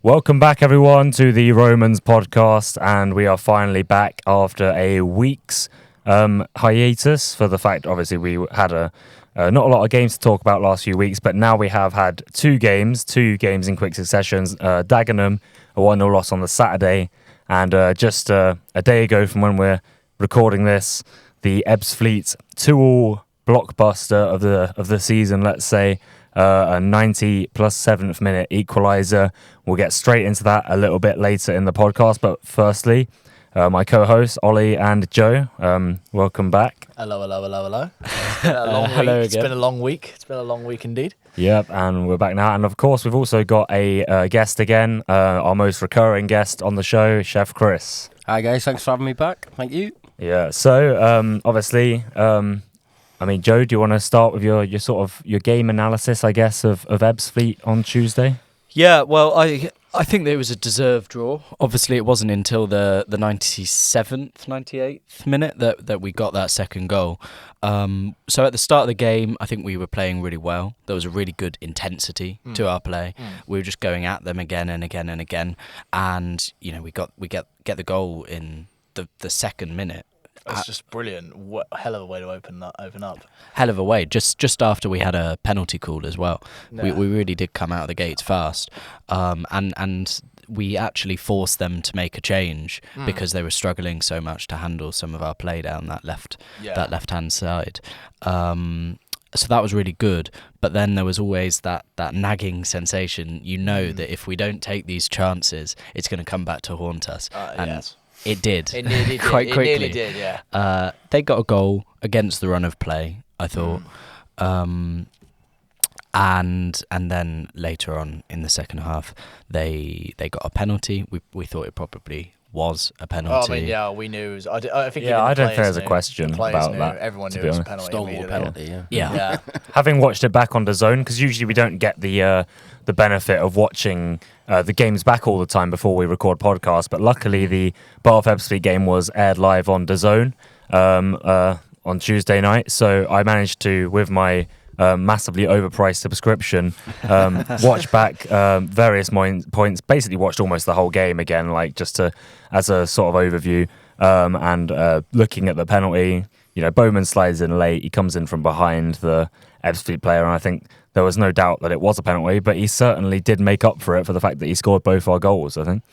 Welcome back, everyone, to the Romans podcast, and we are finally back after a week's hiatus for the fact, obviously, we had not a lot of games to talk about last few weeks, but now we have had two games in quick successions. Dagenham, a 1-0 loss on the Saturday, and just a day ago from when we're recording this, the Ebbsfleet 2-2 blockbuster of the season, let's say. A 90 plus 7th minute equaliser. We'll get straight into that a little bit later in the podcast, but firstly, my co-hosts Ollie and Joe, welcome back. Hello. It's been a long week. Hello again. It's been a long week. It's been a long week indeed. Yep, and we're back now. And of course, we've also got a guest again, our most recurring guest on the show, Chef Chris. Hi guys, thanks for having me back. Thank you. Yeah, so obviously, Joe, do you want to start with your game analysis, I guess, of Ebbsfleet on Tuesday? Yeah, well, I think that it was a deserved draw. Obviously, it wasn't until the 97th, 98th minute that we got that second goal. So at the start of the game, I think we were playing really well. There was a really good intensity to our play. We were just going at them again and again and again, and we get the goal in the second minute. It's just brilliant. What hell of a way to open up. Hell of a way. Just after we had a penalty call as well. Yeah. We really did come out of the gates fast. And we actually forced them to make a change because they were struggling so much to handle some of our play down that left-hand side. So that was really good. But then there was always that nagging sensation. That if we don't take these chances, it's going to come back to haunt us. Yes. It did. It nearly quite did. quickly. It nearly did, yeah. They got a goal against the run of play, I thought. And then later on in the second half, they got a penalty. We thought it probably was a penalty. We knew. I think. Yeah, I don't think there's a question about that. Everyone knew it was a penalty. Stonewall penalty. Yeah. Having watched it back on DAZN, because usually we don't get the benefit of watching the games back all the time before we record podcasts, but luckily the Bath Ebbsfleet game was aired live on DAZN on Tuesday night, so I managed to, with my massively overpriced subscription, watch back various points, basically watched almost the whole game again, like just as a sort of overview, and looking at the penalty. Bowman slides in late, he comes in from behind the Ebbsfleet player, and I think there was no doubt that it was a penalty, but he certainly did make up for it for the fact that he scored both our goals, I think.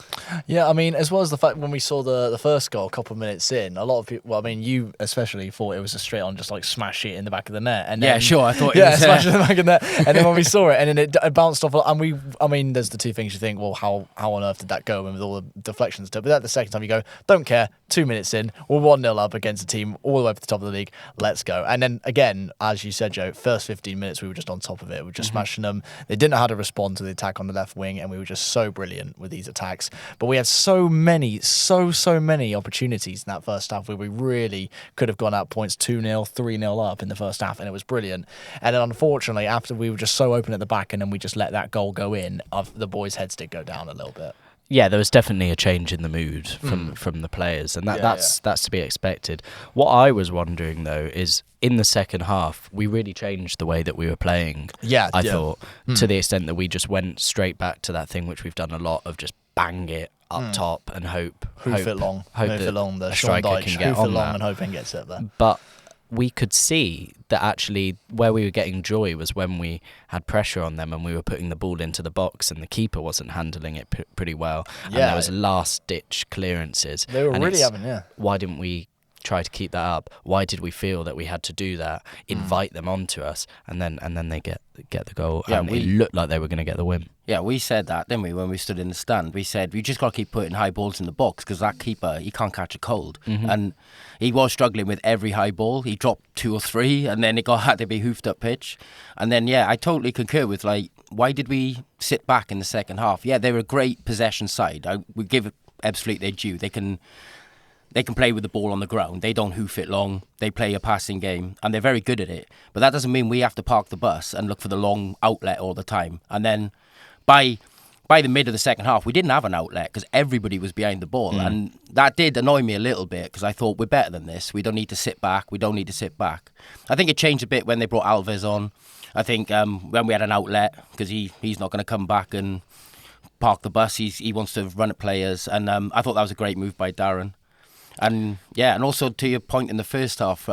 Yeah, as well as the fact when we saw the first goal a couple of minutes in, a lot of people, you especially thought it was a straight on just like smash it in the back of the net. And then, I thought it was... smash it in the back of the net. And then when we saw it, and then it bounced off, and there's the two things you think, well, how on earth did that go, and with all the deflections to it? But at the second time you go, don't care, 2 minutes in, we're 1-0 up against a team all the way up to the top of the league, let's go. And then again, as you said, Joe, first 15 minutes we were just on top of it, we were just smashing them. They didn't know how to respond to the attack on the left wing, and we were just so brilliant with these attacks. But we had so many opportunities in that first half where we really could have gone out points 2-0, 3-0 up in the first half, and it was brilliant. And then unfortunately, after we were just so open at the back, and then we just let that goal go in, the boys' heads did go down a little bit. Yeah, there was definitely a change in the mood from the players, and that's to be expected. What I was wondering though is, in the second half, we really changed the way that we were playing. I thought, to the extent that we just went straight back to that thing which we've done a lot of, just bang it up top and hope it long, the striker can get on that, and hoping gets it there. But we could see that actually where we were getting joy was when we had pressure on them and we were putting the ball into the box and the keeper wasn't handling it pretty well. And there was last-ditch clearances. They were really having, Why didn't we try to keep that up? Why did we feel that we had to do that, invite them onto us, and then they get the goal? Yeah, and it looked like they were going to get the win. Yeah, we said that, didn't we, when we stood in the stand? We said, we just got to keep putting high balls in the box because that keeper, he can't catch a cold. And he was struggling with every high ball. He dropped 2 or 3, and then it had to be hoofed up pitch. And then, I totally concur with, why did we sit back in the second half? Yeah, they're a great possession side. We give Ebbsfleet their due. They can play with the ball on the ground. They don't hoof it long. They play a passing game, and they're very good at it. But that doesn't mean we have to park the bus and look for the long outlet all the time. And then by the mid of the second half, we didn't have an outlet because everybody was behind the ball. And that did annoy me a little bit because I thought, we're better than this. We don't need to sit back. I think it changed a bit when they brought Alves on. I think when we had an outlet, because he's not going to come back and park the bus. He wants to run at players, and I thought that was a great move by Darren. And and also to your point in the first half,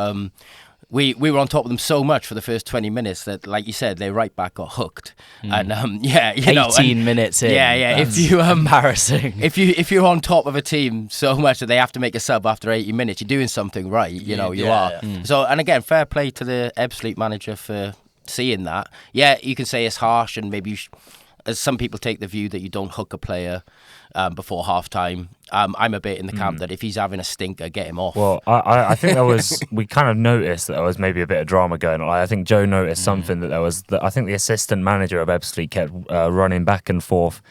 we were on top of them so much for the first 20 minutes that, like you said, their right back got hooked. And 18 minutes in. If you embarrassing. If you're on top of a team so much that they have to make a sub after 80 minutes, you're doing something right. You are. Yeah. So, and again, fair play to the Ebbsfleet manager for seeing that. Yeah, you can say it's harsh, and maybe as some people take the view that you don't hook a player before half time. I'm a bit in the camp that if he's having a stinker, get him off. Well, I think we kind of noticed that there was maybe a bit of drama going on. I think Joe noticed something that there was. I think the assistant manager of Ebbsfleet kept running back and forth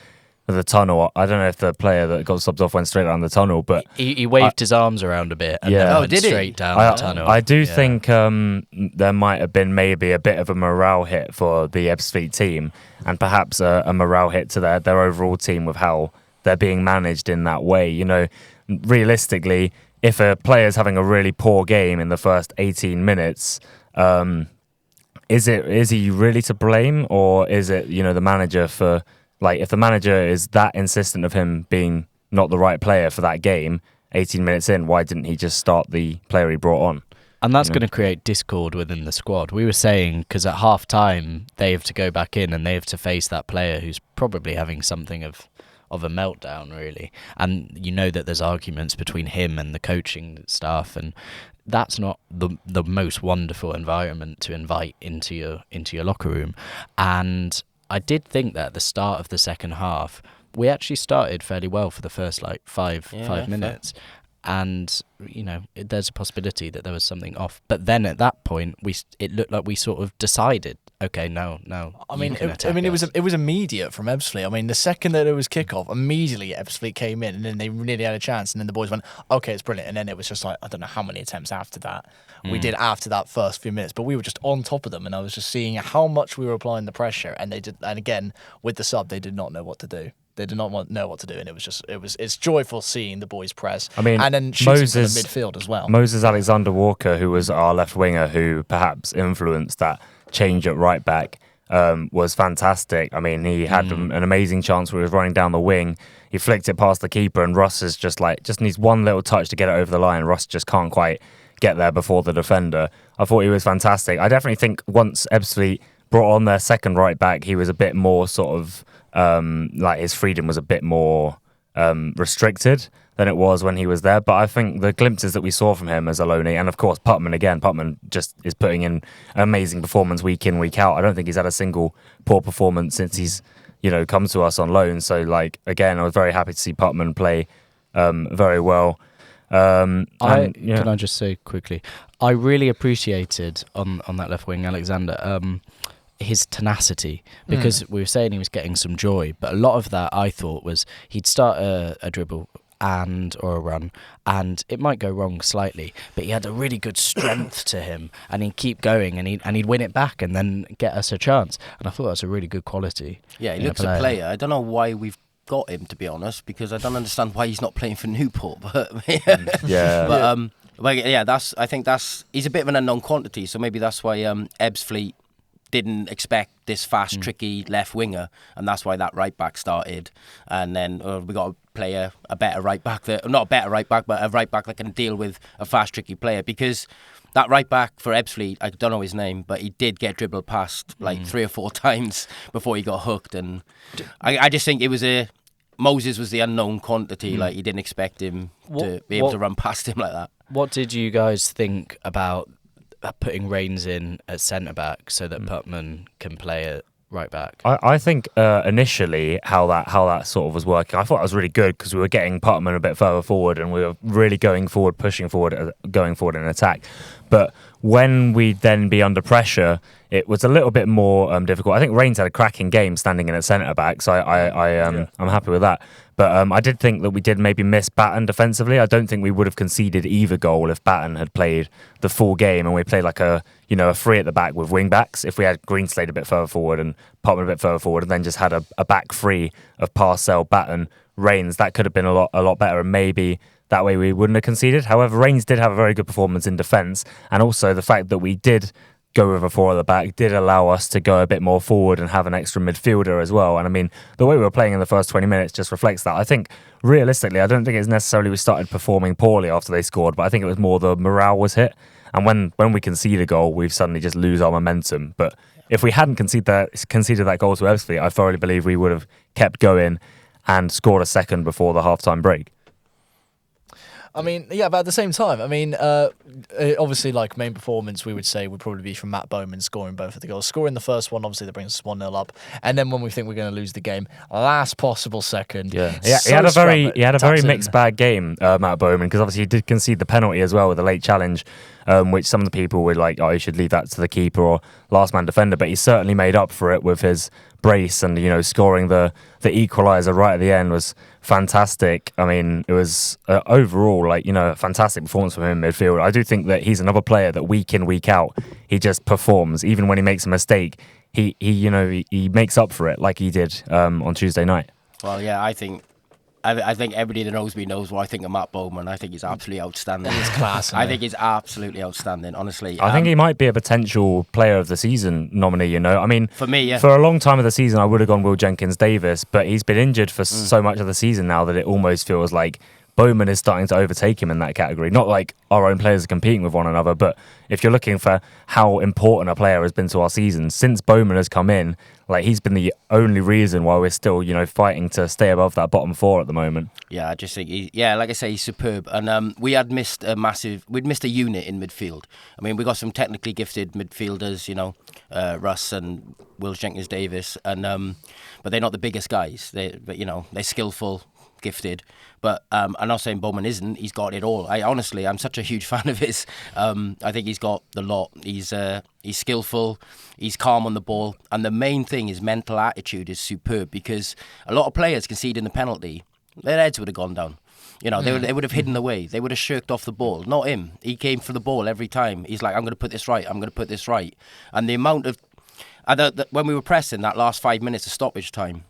with the tunnel. I don't know if the player that got subbed off went straight down the tunnel, but he waved his arms around a bit and then went straight down the tunnel. I do think there might have been maybe a bit of a morale hit for the Ebbsfleet team, and perhaps a morale hit to their overall team with how they're being managed in that way. You know, realistically, if a player's having a really poor game in the first 18 minutes, is he really to blame, or is it, the manager for, like, if the manager is that insistent of him being not the right player for that game 18 minutes in, why didn't he just start the player he brought on? And that's going to create discord within the squad. We were saying, because at half time they have to go back in and they have to face that player who's probably having something of a meltdown, really. And you know that there's arguments between him and the coaching staff, and that's not the most wonderful environment to invite into your locker room. And I did think that at the start of the second half, we actually started fairly well for the first five minutes. Fair. And, there's a possibility that there was something off. But then at that point, it looked like we sort of decided, okay, no. It was immediate from Ebbsfleet. I mean, the second that it was kickoff, immediately Ebbsfleet came in, and then they nearly had a chance, and then the boys went, okay, it's brilliant. And then it was just like, I don't know how many attempts after that we did after that first few minutes, but we were just on top of them, and I was just seeing how much we were applying the pressure, and and again with the sub, they did not know what to do. They did not know what to do, and it's joyful seeing the boys press. I mean, and then shooting from the midfield as well. Moses Alexander-Walker, who was our left winger, who perhaps influenced that change at right back, was fantastic. I mean, he had an amazing chance where he was running down the wing. He flicked it past the keeper, and Russ is just needs one little touch to get it over the line. Russ just can't quite get there before the defender. I thought he was fantastic. I definitely think once Ebbsfleet brought on their second right back, he was a bit more sort of his freedom was a bit more restricted than it was when he was there. But I think the glimpses that we saw from him as Aloni, and of course Putman just is putting in an amazing performance week in, week out. I don't think he's had a single poor performance since he's come to us on loan. So again, I was very happy to see Putman play very well. Can I just say quickly, I really appreciated on that left wing Alexander his tenacity, because we were saying he was getting some joy, but a lot of that I thought was he'd start a dribble or a run, and it might go wrong slightly, but he had a really good strength to him, and he'd keep going, and he'd win it back and then get us a chance, and I thought that's a really good quality. Yeah, he looks a player. I don't know why we've got him, to be honest, because I don't understand why he's not playing for Newport, but I think he's a bit of an unknown quantity, so maybe that's why Ebbsfleet didn't expect this fast, tricky left winger, and that's why that right back started. And then we got a better right back not a better right back, but a right back that can deal with a fast, tricky player. Because that right back for Ebbsfleet, I don't know his name, but he did get dribbled past 3 or 4 times before he got hooked. And I just think it was Moses was the unknown quantity. He didn't expect him to be able to run past him like that. What did you guys think about putting Rains in at centre-back so that Putman can play at right-back? I think initially how that sort of was working, I thought it was really good, because we were getting Putman a bit further forward, and we were really going forward, pushing forward, going forward in attack. But when we'd then be under pressure, it was a little bit more difficult. I think Rains had a cracking game standing in at centre-back, so I'm happy with that. But I did think that we did maybe miss Batten defensively. I don't think we would have conceded either goal if Batten had played the full game and we played a free at the back with wing backs. If we had Greenslade a bit further forward and Putman a bit further forward, and then just had a back free of Parcell, Batten, Rains, that could have been a lot better, and maybe that way we wouldn't have conceded. However, Rains did have a very good performance in defence, and also the fact that we did go with a 4 at the back did allow us to go a bit more forward and have an extra midfielder as well. And I mean, the way we were playing in the first 20 minutes just reflects that. I think realistically, I don't think it's necessarily we started performing poorly after they scored, but I think it was more the morale was hit. And when we concede a goal, we suddenly just lose our momentum. But if we hadn't conceded that goal to Ebbsfleet, I thoroughly believe we would have kept going and scored a second before the half-time break. I mean, yeah, but at the same time, I mean, obviously, like, main performance, we would say would probably be from Matt Bowman scoring both of the goals. Scoring the first one, obviously, that brings us 1-0 up. And then when we think we're going to lose the game, last possible second. Yeah, he had a very mixed bag game, Matt Bowman, because obviously he did concede the penalty as well with a late challenge, which some of the people were like, oh, you should leave that to the keeper or last man defender. But he certainly made up for it with his brace, and scoring the equaliser right at the end was fantastic. I mean, it was overall a fantastic performance from him in midfield. I do think that he's another player that week in, week out, he just performs. Even when he makes a mistake, he makes up for it like he did on Tuesday night. Well, yeah, I think everybody that knows me knows what I think of Matt Bowman. I think he's absolutely outstanding. He's class. I think he's absolutely outstanding, honestly. I think he might be a potential player of the season nominee, I mean, for me, yeah. For a long time of the season, I would have gone Will Jenkins-Davis, but he's been injured for so much of the season now that it almost feels like Bowman is starting to overtake him in that category. Not like our own players are competing with one another, but if you're looking for how important a player has been to our season, since Bowman has come in, he's been the only reason why we're still, fighting to stay above that bottom 4 at the moment. Yeah, I just think, like I say, he's superb. And we'd missed a unit in midfield. I mean, we got some technically gifted midfielders, Russ and Will Jenkins-Davis, and but they're not the biggest guys. They're skillful, gifted, but I'm not saying Bowman isn't. He's got it all. I'm such a huge fan of his. I think he's got the lot. He's skillful, he's calm on the ball, and the main thing, his mental attitude is superb, because a lot of players conceding the penalty, their heads would have gone down. They would have hidden away. They would have shirked off the ball. Not him. He came for the ball every time. He's like, I'm going to put this right. I'm going to put this right. And the amount of when we were pressing that last 5 minutes of stoppage time,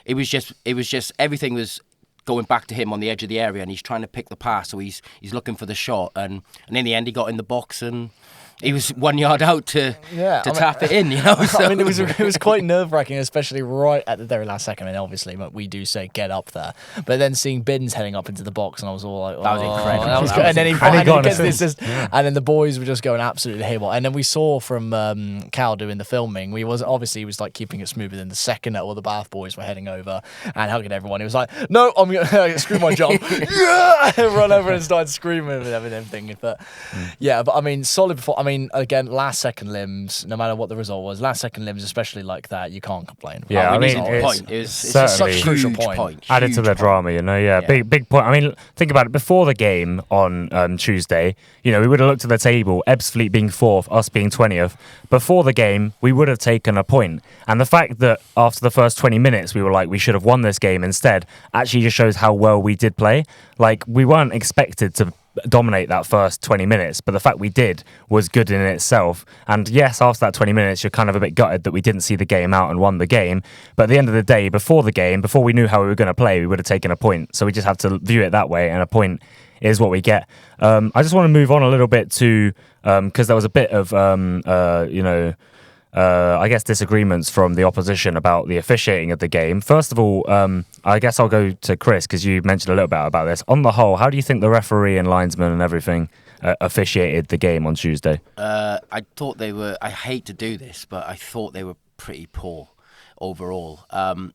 it was just everything was going back to him on the edge of the area, and he's trying to pick the pass, so he's looking for the shot, and in the end he got in the box and he was 1 yard out to tap it in, So. I mean, it was quite nerve-wracking, especially right at the very last second. I mean, obviously, we do say get up there, but then seeing Binns heading up into the box, and I was all like, that was incredible. That was good. And then he gets this, and then the boys were just going absolutely haywire. And then we saw from Cal doing the filming, he was like keeping it smooth. Within the second that all the Bath boys were heading over and hugging everyone, he was like, "No, I'm gonna screw my job." Run over and start screaming and everything. But but I mean, solid before. I mean, again, last second limbs, no matter what the result was, last second limbs, especially like that, you can't complain. Yeah, I mean, it's such a crucial point. Added to the drama, big point. I mean, think about it. Before the game on Tuesday, we would have looked at the table, Ebbsfleet being 4th, us being 20th. Before the game, we would have taken a point. And the fact that after the first 20 minutes, we were like, we should have won this game instead, actually just shows how well we did play. Like, we weren't expected to dominate that first 20 minutes, but the fact we did was good in itself. And yes, after that 20 minutes, you're kind of a bit gutted that we didn't see the game out and won the game. But at the end of the day, before the game, before we knew how we were going to play, we would have taken a point. So we just have to view it that way, and a point is what we get. I just want to move on a little bit to, because there was a bit of, I guess, disagreements from the opposition about the officiating of the game. First of all, I guess I'll go to Chris, because you mentioned a little bit about this. On the whole, how do you think the referee and linesman and everything officiated the game on Tuesday? I thought they were, I hate to do this, but I thought they were pretty poor overall. I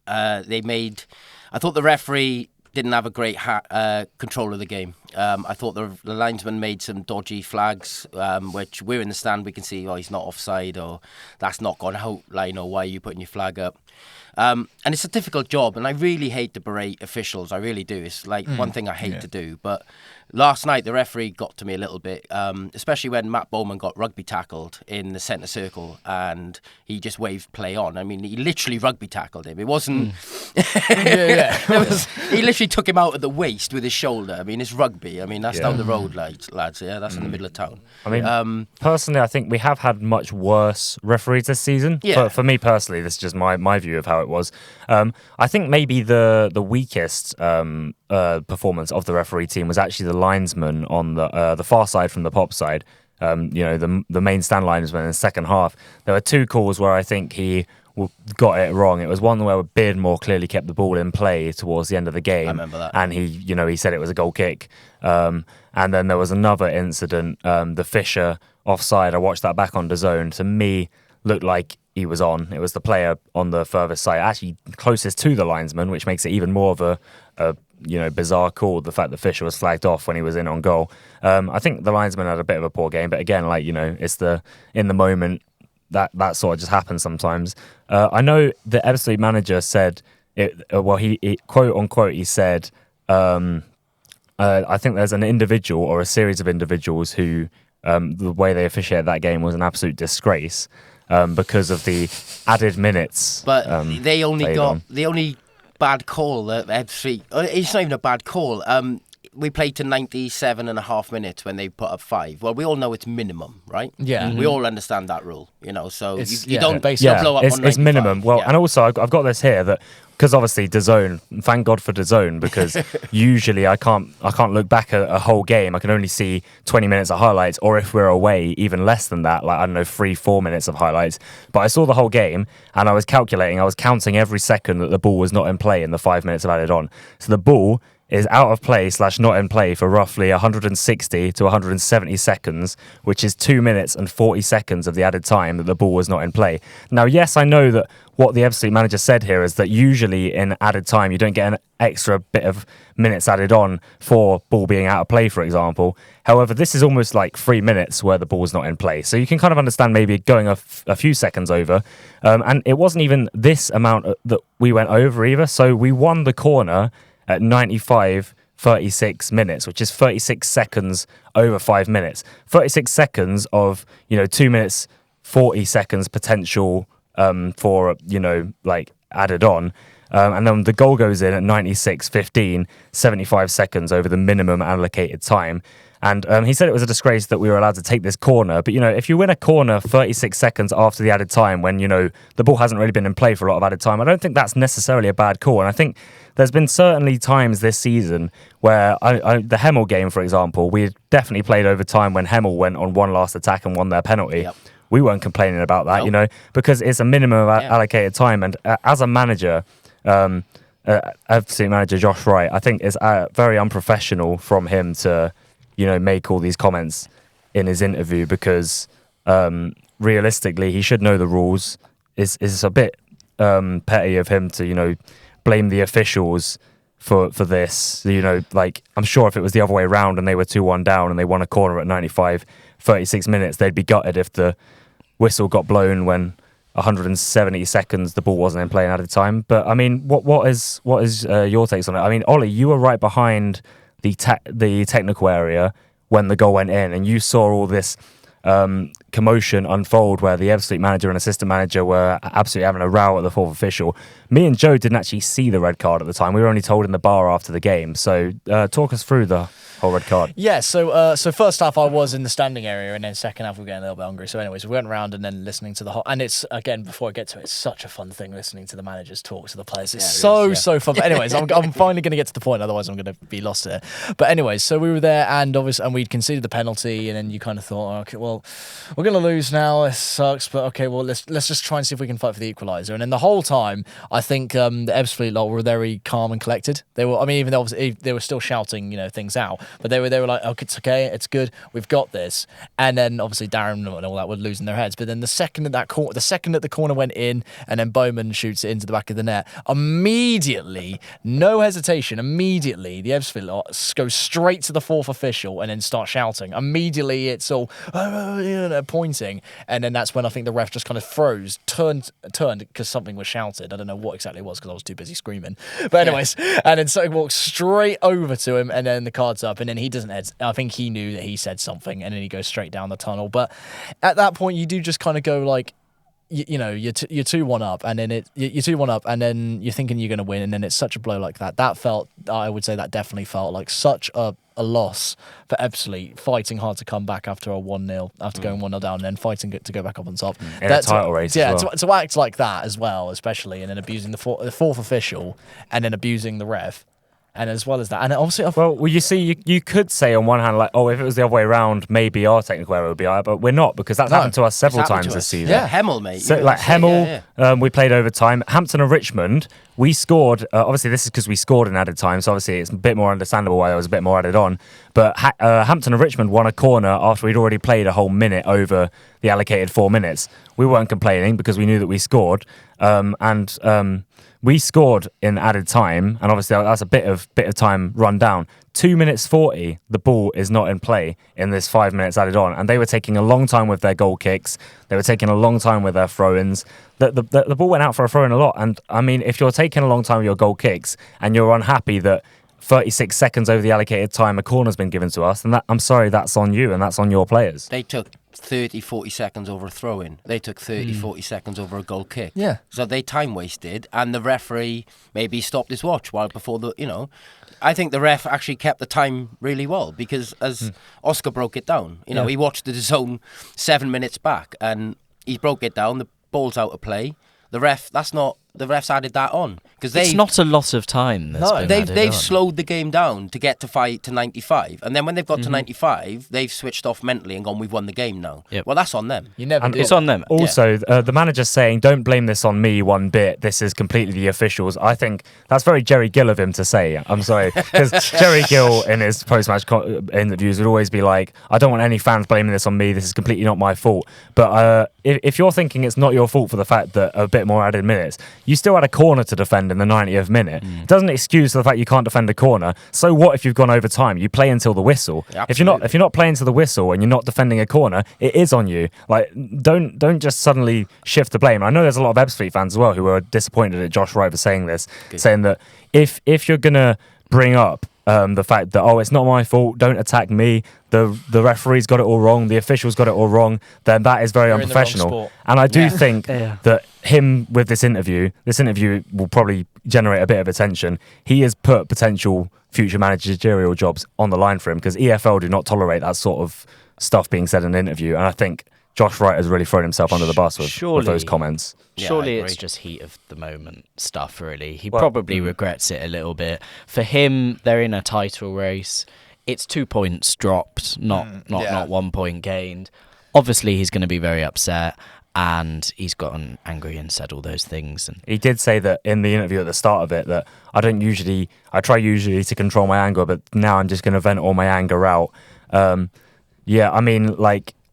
thought the referee didn't have a great control of the game. I thought the linesman made some dodgy flags, which we're in the stand, we can see, he's not offside, or that's not gone out, why are you putting your flag up? And it's a difficult job, and I really hate to berate officials, I really do. It's one thing I hate to do, but last night the referee got to me a little bit, especially when Matt Bowman got rugby tackled in the centre circle and he just waved play on. I mean, he literally rugby tackled him. It wasn't... He literally took him out at the waist with his shoulder. I mean, it's rugby. I mean, that's down the road, lads. Yeah, that's in the middle of town. I mean, personally, I think we have had much worse referees this season. Yeah. For me personally, this is just my view of how it was. I think maybe the weakest performance of the referee team was actually the linesman on the far side from the pop side. the main stand linesman in the second half. There were 2 calls where I think he got it wrong. It was one where Beardmore clearly kept the ball in play towards the end of the game. I remember that. And he said it was a goal kick. And then there was another incident, the Fisher offside. I watched that back on DAZN. To me, looked like he was on. It was the player on the furthest side, actually closest to the linesman, which makes it even more of a bizarre call. The fact that Fisher was flagged off when he was in on goal. I think the linesman had a bit of a poor game, but again, it's in the moment that sort of just happens sometimes. I know the Ebbsfleet manager said it. Well, he quote unquote he said, I think there's an individual or a series of individuals who the way they officiated that game was an absolute disgrace. Because of the added minutes. But they only got the only bad call that Ebbsfleet. It's not even a bad call. We played to 97.5 minutes when they put up 5. Well, we all know it's minimum, right? Yeah. We all understand that rule, so you don't basically blow up on 95. It's minimum. Well, and also I've got this here that because obviously DAZN, thank God for DAZN, because usually I can't look back at a whole game. I can only see 20 minutes of highlights, or if we're away, even less than that, like, I don't know, 3-4 minutes of highlights. But I saw the whole game and I was counting every second that the ball was not in play in the 5 minutes of added on. So the ball is out of play / not in play for roughly 160 to 170 seconds, which is 2 minutes and 40 seconds of the added time that the ball was not in play. Now, yes, I know that what the Ebbsfleet manager said here is that usually in added time, you don't get an extra bit of minutes added on for ball being out of play, for example. However, this is almost like 3 minutes where the ball's not in play. So you can kind of understand maybe going a few seconds over. And it wasn't even this amount that we went over either. So we won the corner at 36 minutes, which is 36 seconds over 5 minutes. 36 seconds of, 2 minutes, 40 seconds potential for, added on. And then the goal goes in at 96:15, 75 seconds over the minimum allocated time. And he said it was a disgrace that we were allowed to take this corner. But, if you win a corner 36 seconds after the added time when, the ball hasn't really been in play for a lot of added time, I don't think that's necessarily a bad call. And I think there's been certainly times this season where the Hemel game, for example, we definitely played over time when Hemel went on one last attack and won their penalty. Yep. We weren't complaining about that, because it's a minimum allocated time. And as a manager, Ebbsfleet manager Josh Wright, I think it's very unprofessional from him to make all these comments in his interview, because realistically he should know the rules. It's a bit petty of him to blame the officials for this. I'm sure if it was the other way around and they were 2-1 down and they won a corner at 36 minutes, they'd be gutted if the whistle got blown when 170 seconds the ball wasn't in play and added time. But I mean, what is your takes on it? I mean, Ollie, you were right behind the technical area when the goal went in, and you saw all this commotion unfold where the Ebbsfleet manager and assistant manager were absolutely having a row at the fourth official. Me and Joe didn't actually see the red card at the time. We were only told in the bar after the game. So talk us through the whole red card. Yeah, so first half I was in the standing area, and then second half we were getting a little bit hungry. So anyways, we went around and then listening to the whole, and it's, again, before I get to it, it's such a fun thing listening to the managers talk to the players. It's so fun. But anyways, I'm finally going to get to the point, otherwise I'm going to be lost here. But anyways, so we were there, and obviously, and we'd conceded the penalty, and then you kind of thought, okay, well, we're going to lose now. It sucks, but okay, well, let's just try and see if we can fight for the equaliser. And then the whole time, I think the Ebbsfleet lot were very calm and collected. They were, I mean, even though obviously they were still shouting, things out, but they were like, oh, it's okay, it's good, we've got this. And then obviously Darren and all that were losing their heads. But then the second that the corner went in, and then Bowman shoots it into the back of the net, immediately, no hesitation, immediately the Ebbsfleet lot go straight to the fourth official and then start shouting. Immediately it's all pointing, and then that's when I think the ref just kind of froze, turned because something was shouted. I don't know what exactly it was because I was too busy screaming. But anyways, and then so he walks straight over to him, and then the card's up, and then he doesn't head. I think he knew that he said something, and then he goes straight down the tunnel. But at that point, you do just kind of go like, you're 2-1 up, and then you're 2-1 up, and then you're thinking you're going to win, and then it's such a blow like that. I would say that definitely felt like such a loss for Ebbsfleet, fighting hard to come back after a 1-0, after going 1-0 down, and then fighting to go back up on top. In a title race, as well. To act like that as well, especially, and then abusing the fourth official, and then abusing the ref. And as well as that, and obviously, Well, you see, you could say on one hand, like, oh, if it was the other way around, maybe our technical error would be higher, but we're not, because that's happened to us several times this season. Yeah, Hemel, mate. So, like Hemel, we played overtime. Hampton and Richmond, we scored. Obviously, this is because we scored in added time, so obviously it's a bit more understandable why there was a bit more added on. But Hampton and Richmond won a corner after we'd already played a whole minute over the allocated 4 minutes. We weren't complaining because we knew that we scored, we scored in added time, and obviously that's a bit of time run down. 2 minutes 40, the ball is not in play in this 5 minutes added on, and they were taking a long time with their goal kicks. They were taking a long time with their throw-ins. The ball went out for a throw-in a lot, and I mean, if you're taking a long time with your goal kicks and you're unhappy that 36 seconds over the allocated time a corner's been given to us, then I'm sorry, that's on you and that's on your players. They took 30, 40 seconds over a throw-in. They took 30, 40 seconds over a goal kick. Yeah. So they time wasted, and the referee maybe stopped his watch while before I think the ref actually kept the time really well, because as Oscar broke it down, he watched the DAZN 7 minutes back and he broke it down. The ball's out of play. The refs added that on because it's not a lot of time. They've slowed the game down to get to 95, and then when they've got to 95, they've switched off mentally and gone, "We've won the game now." Yep. Well, that's on them. It's on them. Also, the manager's saying, "Don't blame this on me one bit. This is completely the officials." I think that's very Jerry Gill of him to say. I'm sorry, because Jerry Gill in his post-match interviews would always be like, "I don't want any fans blaming this on me. This is completely not my fault." But if you're thinking it's not your fault for the fact that a bit more added minutes, you still had a corner to defend in the 90th minute. It doesn't excuse the fact you can't defend a corner. So what if you've gone over time? You play until the whistle. Yeah, if you're not playing to the whistle and you're not defending a corner, it is on you. Like, don't just suddenly shift the blame. I know there's a lot of Ebbsfleet fans as well who are disappointed at Josh Wright for saying this, saying that if you're gonna bring up the fact that, it's not my fault, don't attack me, the referee's got it all wrong, the officials got it all wrong, then that is very unprofessional. And I do think that him with this interview will probably generate a bit of attention. He has put potential future managerial jobs on the line for him, because EFL do not tolerate that sort of stuff being said in an interview, and I think Josh Wright has really thrown himself under the bus with those comments. Surely it's just heat of the moment stuff, really. He probably regrets it a little bit. For him, they're in a title race. It's 2 points dropped, not 1 point gained. Obviously, he's going to be very upset, and he's gotten angry and said all those things. And he did say that in the interview at the start of it, that I try usually to control my anger, but now I'm just going to vent all my anger out.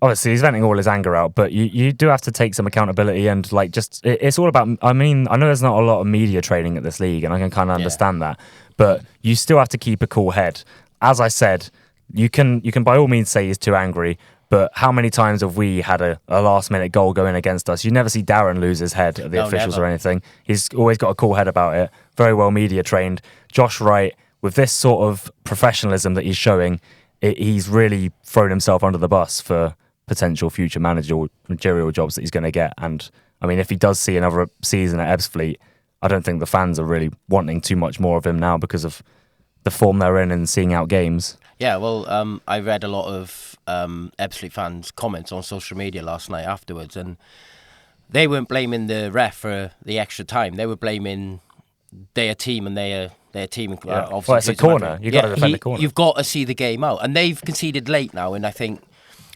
Obviously, he's venting all his anger out, but you do have to take some accountability and it's all about. I mean, I know there's not a lot of media training at this league, and I can kind of understand that, but you still have to keep a cool head. As I said, you can by all means say he's too angry, but how many times have we had a last minute goal going against us? You never see Darren lose his head at the officials or anything. He's always got a cool head about it. Very well media trained. Josh Wright, with this sort of professionalism that he's showing, he's really thrown himself under the bus for potential future managerial jobs that he's going to get. And I mean, if he does see another season at Ebbsfleet, I don't think the fans are really wanting too much more of him now because of the form they're in and seeing out games. Yeah, well, I read a lot of Ebbsfleet fans' comments on social media last night afterwards, and they weren't blaming the ref for the extra time. They were blaming their team and their team. Well, it's a corner. You've got to defend the corner. You've got to see the game out. And they've conceded late now, and I think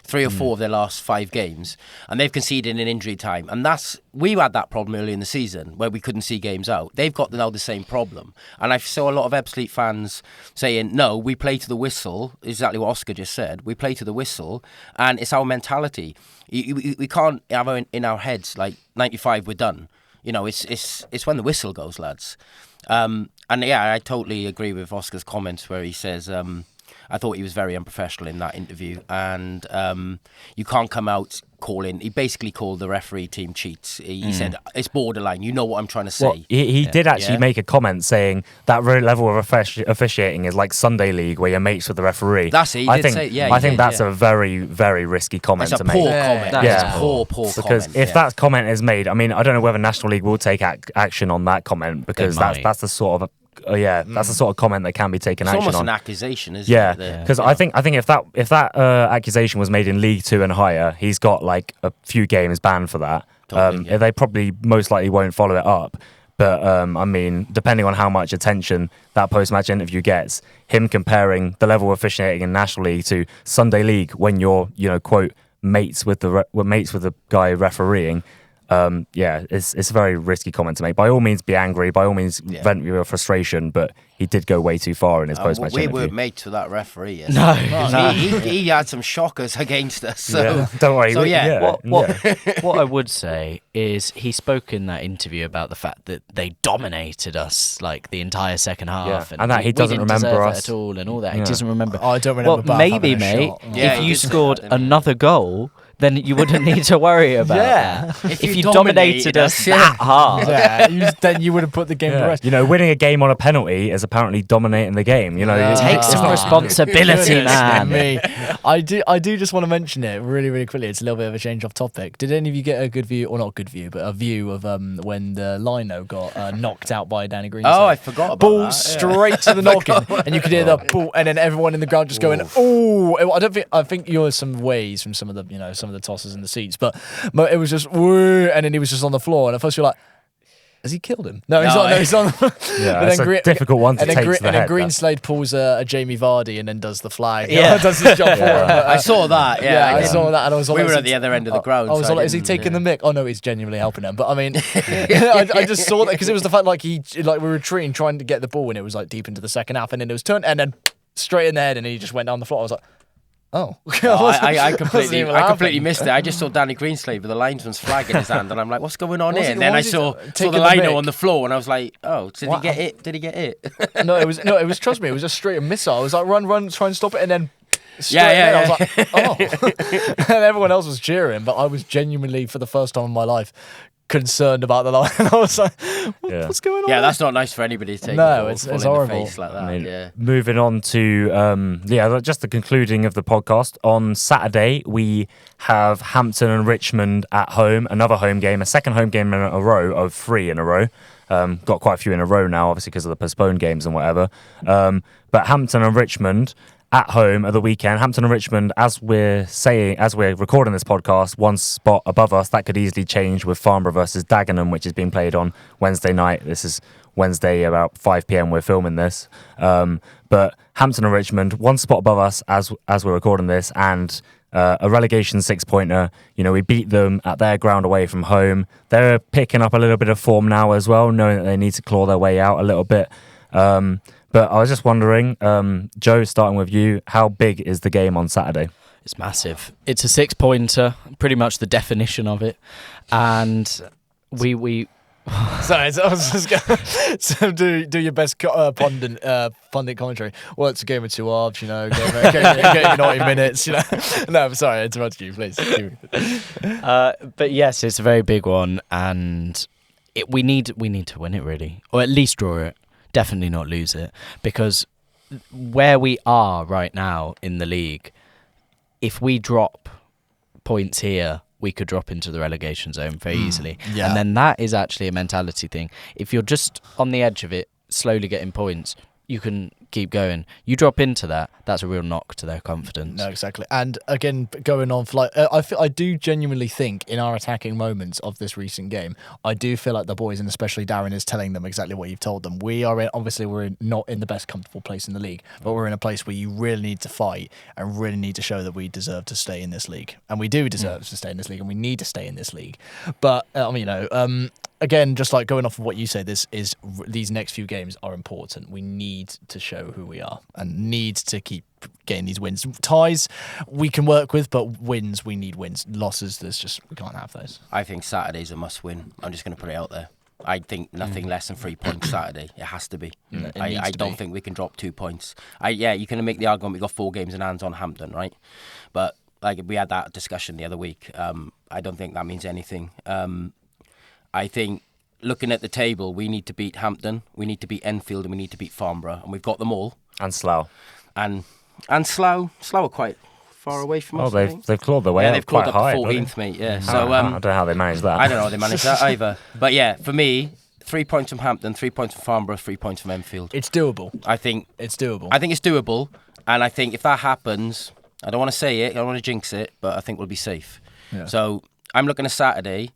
3 or 4 of their last 5 games, and they've conceded in injury time. And we had that problem early in the season where we couldn't see games out. They've got now the same problem. And I saw a lot of Ebbsfleet fans saying, no, we play to the whistle, exactly what Oscar just said. We play to the whistle, and it's our mentality. We can't have in our heads, like, 95, we're done. It's when the whistle goes, lads. I totally agree with Oscar's comments where he says, I thought he was very unprofessional in that interview, and you can't come out calling. He basically called the referee team cheats. He said it's borderline. You know what I'm trying to say. Well, he did actually make a comment saying that level of officiating is like Sunday League, where you're mates with the referee. That's it. I think that's a very, very risky comment to make. Poor comment. That's a poor comment. Because if that comment is made, I mean, I don't know whether National League will take action on that comment, because that's the sort of that's the sort of comment that can be taken action on. It's almost an accusation, isn't it? Yeah, because I think if that accusation was made in League 2 and higher, he's got like a few games banned for that. Totally, They probably most likely won't follow it up. But I mean, depending on how much attention that post-match interview gets, him comparing the level of officiating in National League to Sunday League when you're, quote, mates with the guy refereeing. It's a very risky comment to make. By all means, be angry. By all means, vent your frustration. But he did go way too far in his post-match interview. We weren't mates with that referee. No. He had some shockers against us. So don't worry. So What I would say is he spoke in that interview about the fact that they dominated us like the entire second half, and that he doesn't remember us at all, and all that. He doesn't remember. I don't remember. Well, maybe, mate. If you scored another goal, then you wouldn't need to worry about that. If you dominated us that hard, then you would have put the game to rest. Winning a game on a penalty is apparently dominating the game. Take some responsibility, man. Me. I do just want to mention it really, really quickly. It's a little bit of a change off topic. Did any of you get a good view, or not good view, but a view of when the lino got knocked out by Danny Green? Oh, I forgot about ball that. straight to the knocking, and you could hear the ball, and then everyone in the ground just going, "Oh!" I think you were some ways from some of the some of the tosses in the seats, but it was just woo, and then he was just on the floor, and at first you're like, has he killed him? No, he's not. No, he's on. It's a difficult one to take to the head. And then Greenslade pulls a Jamie Vardy and then does the flag. Yeah, does his job for him. I saw that. I saw that, and I was. We were at the other end of the ground. I was like, is he taking the mick? Oh no, he's genuinely helping him. But I mean, I just saw that because it was the fact we were retreating, trying to get the ball, and it was like deep into the second half, and then it was turned, and then straight in the head, and he just went down the floor. I was like, oh. I completely missed it. I just saw Danny Greenslade with the linesman's flag in his hand, and I'm like, what's going on here? And then I saw the lino on the floor, and I was like, oh, did he get it? Did he get it? No, it was. Trust me, it was just straight a missile. I was like, run, try and stop it, and then. I was like, oh. And everyone else was cheering, but I was genuinely, for the first time in my life, concerned about the line. I was like, what's going on? Yeah, that's not nice for anybody to take. No, it's horrible. In the face like that. Moving on to just the concluding of the podcast. On Saturday, we have Hampton and Richmond at home, another home game, a second home game in a row of 3 in a row. Got quite a few in a row now, obviously because of the postponed games and whatever. But Hampton and Richmond at home at the weekend. Hampton and Richmond, as we're recording this podcast, one spot above us. That could easily change with Farnborough versus Dagenham, which is being played on Wednesday night. This is Wednesday about 5 p.m. we're filming this. But Hampton and Richmond, one spot above us as we're recording this, and a relegation 6-pointer. We beat them at their ground away from home. They're picking up a little bit of form now as well, knowing that they need to claw their way out a little bit. But I was just wondering, Joe, starting with you, how big is the game on Saturday? It's massive. It's a 6-pointer, pretty much the definition of it. And we Sorry, so I was just going to do your best pundit commentary. Well, it's a game of 2 halves, game of 90 minutes, No, I'm sorry, I interrupted you, please. But yes, it's a very big one, and we need to win it, really. Or at least draw it. Definitely not lose it, because where we are right now in the league, if we drop points here, we could drop into the relegation zone very easily. And then that is actually a mentality thing. If you're just on the edge of it, slowly getting points, you can keep going. You drop into that, that's a real knock to their confidence. No, exactly. And again, going on for I do genuinely think in our attacking moments of this recent game, I do feel like the boys, and especially Darren, is telling them exactly what you've told them. We're not in the best comfortable place in the league, but we're in a place where you really need to fight and really need to show that we deserve to stay in this league. And we do deserve to stay in this league, and we need to stay in this league. But, again, just like going off of what you say, these next few games are important. We need to show who we are and need to keep getting these wins. Ties we can work with, but wins, we need wins. Losses, we can't have those. I think Saturday's a must win. I'm just going to put it out there. I think nothing less than 3 points Saturday. It has to be. I don't think we can drop 2 points. You can make the argument we've got 4 games in hands on Hampton, right? But we had that discussion the other week. I don't think that means anything. I think looking at the table, we need to beat Hampton, we need to beat Enfield, and we need to beat Farnborough, and we've got them all. And Slough. And Slough are quite far away from us. They've clawed their way out. They've clawed quite up high, to 14th, mate. Yeah. I don't know how they managed that. I don't know how they managed that either. But yeah, for me, 3 points from Hampton, 3 points from Farnborough, 3 points from Enfield. It's doable. I think it's doable. And I think if that happens, I don't want to say it, I don't want to jinx it, but I think we'll be safe. Yeah. So I'm looking at Saturday.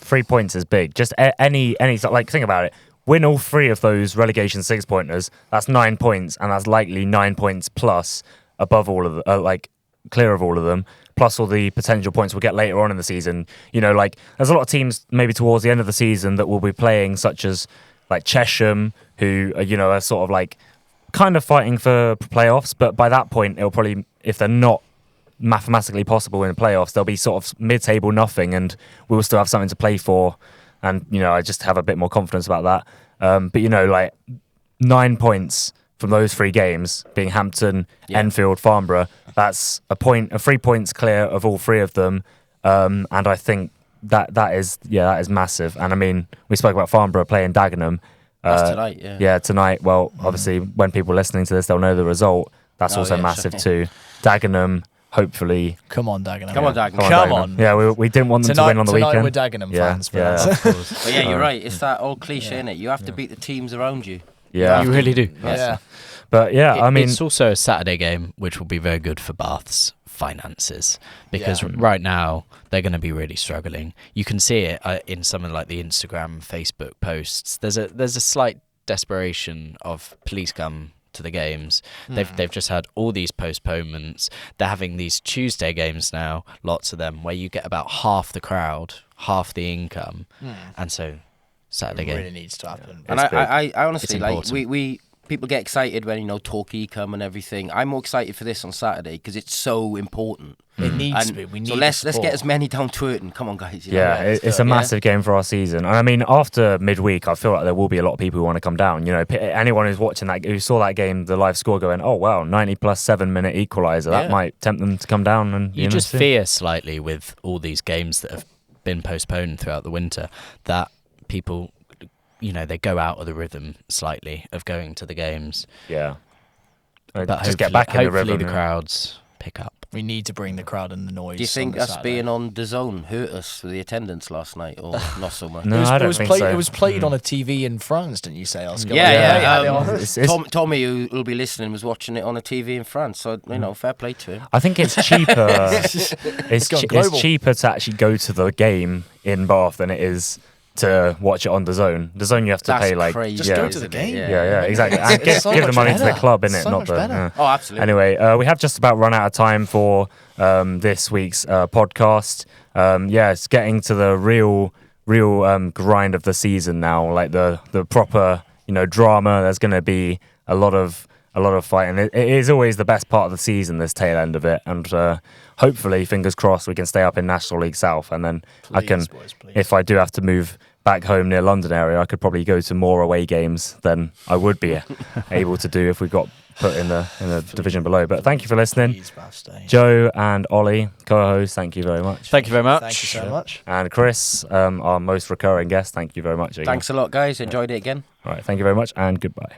3 points is big. Just any think about it. win all 3 of those relegation 6-pointers, that's 9 points, and that's likely 9 points plus above all of the, clear of all of them, plus all the potential points we'll get later on in the season. You know, like there's a lot of teams maybe towards the end of the season that will be playing, such as like Chesham, who are sort of like kind of fighting for playoffs, but by that point it'll probably, if they're not mathematically possible in the playoffs, they'll be sort of mid-table nothing, and we will still have something to play for. And I just have a bit more confidence about that. But like 9 points from those 3 games, being Hampton, Enfield, Farnborough, that's 3 points clear of all 3 of them. And I think that is massive. And I mean, we spoke about Farnborough playing Dagenham. That's tonight, Yeah, tonight. Well, obviously, when people are listening to this, they'll know the result. That's also massive too. Dagenham, hopefully. Come on, Dagenham. Come on, Dagenham. Come on. Yeah, we didn't want them to win on the weekend. Tonight we're Dagenham fans. But yeah, you're right. It's that old cliche, isn't it? You have to beat the teams around you. Yeah, You really do. Yeah. But yeah, I mean, it's also a Saturday game, which will be very good for Bath's finances, because right now they're going to be really struggling. You can see it in some of like the Instagram, Facebook posts. There's a slight desperation of please come to the games. They've just had all these postponements. They're having these Tuesday games now, lots of them, where you get about half the crowd, half the income, and so Saturday game really needs to happen. And I honestly It's like important. we people get excited when Torquay come and everything. I'm more excited for this on Saturday because it's so important. It needs to And be. We need so the let's support. get as many down Twerton. Come on, guys. it's a massive game for our season. And I mean, after midweek, I feel like there will be a lot of people who want to come down. Anyone who's watching that, who saw that game, the live score, going, oh wow, 90 plus 7-minute equaliser. That might tempt them to come down. And you just see. fear slightly with all these games that have been postponed throughout the winter that people, they go out of the rhythm slightly of going to the games. Yeah. But Just get back in the rhythm. the crowds pick up. We need to bring the crowd and the noise. Do you think on us Saturday. being on DAZN hurt us for the attendance last night, or not so much? No, I don't think so. It was played on a TV in France, didn't you say, Oscar? It's- Tommy, who will be listening, was watching it on a TV in France. So fair play to him. I think it's cheaper. it's gone global. cheaper to actually go to the game in Bath than it is to watch it on DAZN. DAZN you have to That's pay like crazy. Just go isn't to the it? game. Yeah, exactly. And It's so give the much money to the better. club, innit? So Not much the. better. Oh, absolutely. Anyway, we have just about run out of time for this week's podcast. It's getting to the real grind of the season now. Like the proper drama. There's going to be a lot of fighting. It is always the best part of the season, this tail end of it, and hopefully, fingers crossed, we can stay up in National League South, and then I can, boys, please. if I do have to move back home near London area, I could probably go to more away games than I would be able to do if we got put in the division below. But thank you for listening. Please, Bath Stage. Joe and Ollie, co-hosts, thank you very much. Thank you very much. Thank you so much. And Chris, our most recurring guest, thank you very much again. Thanks a lot, guys. Enjoyed it again. All right, thank you very much and goodbye.